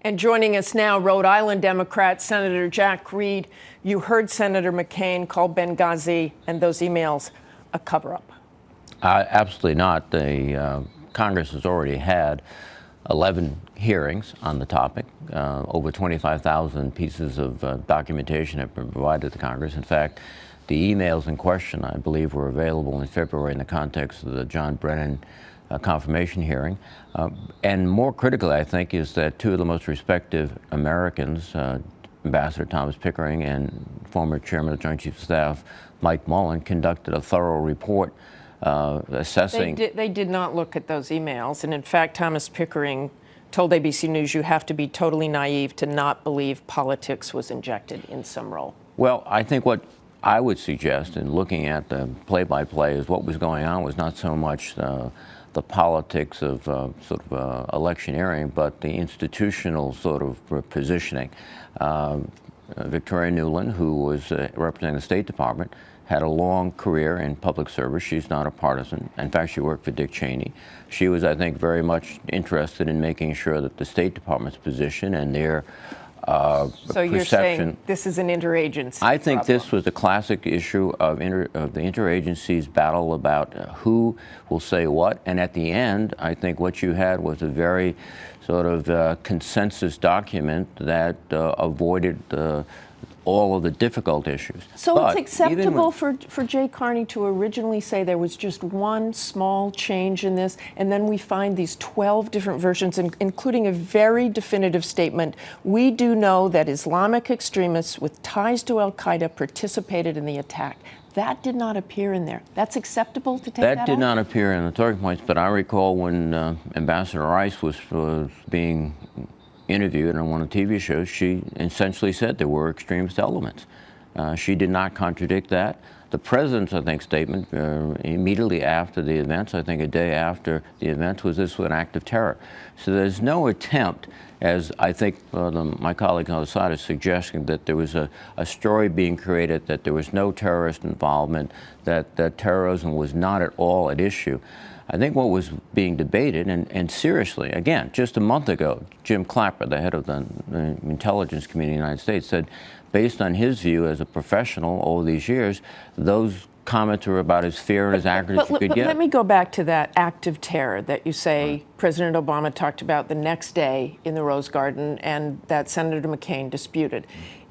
And joining us now, Rhode Island Democrat Senator Jack Reed. You heard Senator McCain call Benghazi and those emails a cover-up. Absolutely not. The Congress has already had 11 hearings on the topic. Over 25,000 pieces of documentation have been provided to Congress. In fact, the emails in question, I believe, were available in February in the context of the John Brennan confirmation hearing. And more critically, I think, is that two of the most respected Americans, Ambassador Thomas Pickering and former Chairman of the Joint Chiefs of Staff Mike Mullen, conducted a thorough report assessing. They did not look at those emails. And in fact, Thomas Pickering told ABC News, you have to be totally naive to not believe politics was injected in some role. Well, I think what I would suggest in looking at the play-by-play is what was going on was not so much the politics of electioneering, but the institutional sort of positioning. Victoria Nuland, who was representing the State Department, had a long career in public service. She's not a partisan. In fact, she worked for Dick Cheney. She was, I think, very much interested in making sure that the State Department's position and their so you're saying this is an interagency I think problem. This was a classic issue of the interagency's battle about who will say what. And at the end, I think what you had was a very sort of consensus document that avoided all of the difficult issues. So but it's acceptable for Jay Carney to originally say there was just one small change in this, and then we find these 12 different versions, including a very definitive statement. We do know that Islamic extremists with ties to al-Qaeda participated in the attack. That did not appear in there. That's acceptable to take that That did out? not appear in the talking points, but I recall when Ambassador Rice was being interviewed on one of the TV shows, she essentially said there were extremist elements. She did not contradict that. The president's, I think, statement immediately after the events, I think a day after the events, was this was an act of terror. So there's no attempt, as I think my colleague on the side is suggesting, that there was a story being created, that there was no terrorist involvement, that terrorism was not at all at issue. I think what was being debated, and seriously, again, just a month ago, Jim Clapper, the head of the intelligence community in the United States, said, based on his view as a professional over these years, those comments were about as fair and as accurate as you could get. Let me go back to that act of terror that you say President Obama talked about the next day in the Rose Garden and that Senator McCain disputed.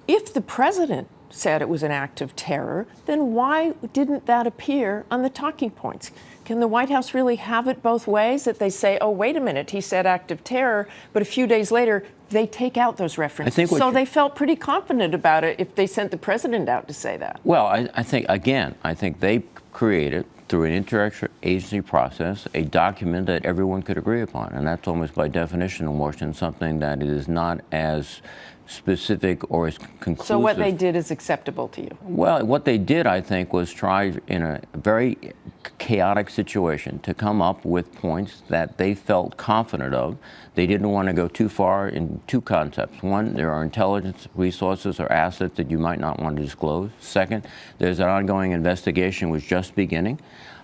If the president said it was an act of terror, then why didn't that appear on the talking points? Can the White House really have it both ways, that they say, oh, wait a minute, he said act of terror, but a few days later, they take out those references? So they felt pretty confident about it if they sent the president out to say that. Well, I think they created, through an interagency process, a document that everyone could agree upon. And that's almost by definition in Washington something that is not as specific or as conclusive. So what they did is acceptable to you? Well, what they did, I think, was try in a very chaotic situation to come up with points that they felt confident of. They didn't want to go too far in two concepts. One, there are intelligence resources or assets that you might not want to disclose. Second, there's an ongoing investigation was just beginning.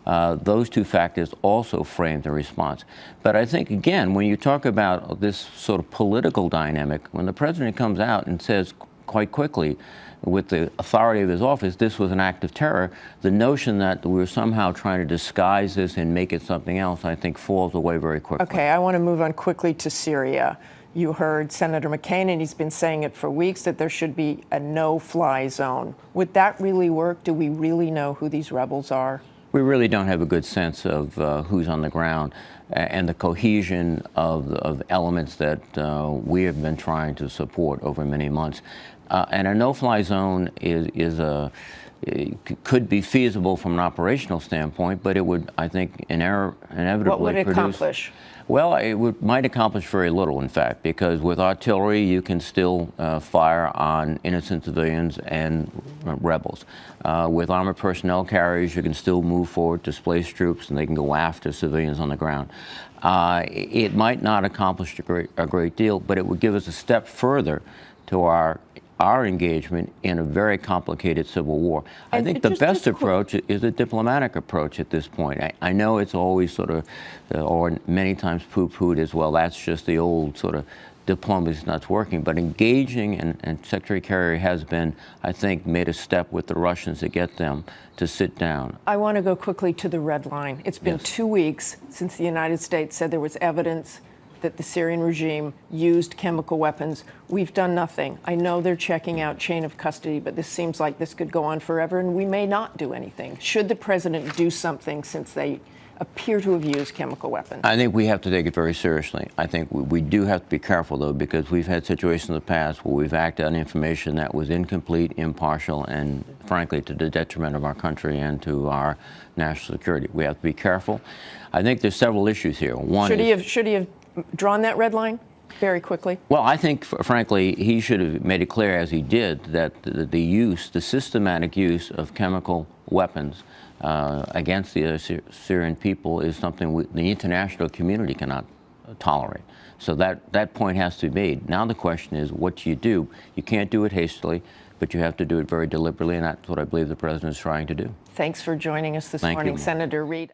Those two factors also framed the response. But I think, again, when you talk about this sort of political dynamic, when the president comes out and says quite quickly, with the authority of his office, this was an act of terror, the notion that we were somehow trying to disguise this and make it something else, I think, falls away very quickly. Okay, I want to move on quickly to Syria. You heard Senator McCain, and he's been saying it for weeks, that there should be a no-fly zone. Would that really work? Do we really know who these rebels are? We really don't have a good sense of who's on the ground and the cohesion of elements that we have been trying to support over many months. And a no-fly zone could be feasible from an operational standpoint, but it would, I think, inevitably What would it accomplish? Well, it might accomplish very little, in fact, because with artillery, you can still fire on innocent civilians and rebels. With armored personnel carriers, you can still move forward, displace troops, and they can go after civilians on the ground. It might not accomplish a great deal, but it would give us a step further to our engagement in a very complicated civil war. I think the best approach is a diplomatic approach at this point. I know it's always sort of, or many times poo-pooed as well, that's just the old sort of diplomacy is not working. But engaging, and Secretary Kerry has been, I think, made a step with the Russians to get them to sit down. I want to go quickly to the red line. It's been 2 weeks since the United States said there was evidence that the Syrian regime used chemical weapons. We've done nothing. I know they're checking out chain of custody, but this seems like this could go on forever, and we may not do anything. Should the president do something since they appear to have used chemical weapons? I think we have to take it very seriously. I think we do have to be careful, though, because we've had situations in the past where we've acted on information that was incomplete, impartial, and frankly to the detriment of our country and to our national security. We have to be careful. I think there's several issues here. One should he have drawn that red line very quickly? Well, I think, frankly, he should have made it clear, as he did, that the systematic use of chemical weapons against the Syrian people is something the international community cannot tolerate. So that point has to be made. Now the question is, what do? You can't do it hastily, but you have to do it very deliberately, and that's what I believe the president is trying to do. Thanks for joining us this Thank morning, you. Senator Reid.